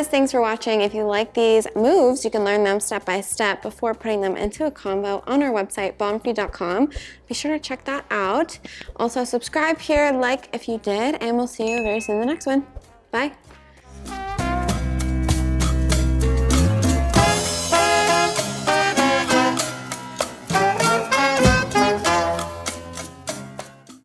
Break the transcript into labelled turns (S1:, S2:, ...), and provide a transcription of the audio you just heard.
S1: thanks for watching. If you like these moves, you can learn them step by step before putting them into a combo on our website, ballroom.com. Be sure to check that out. Also, subscribe here, like if you did, and we'll see you very soon in the next one. Bye.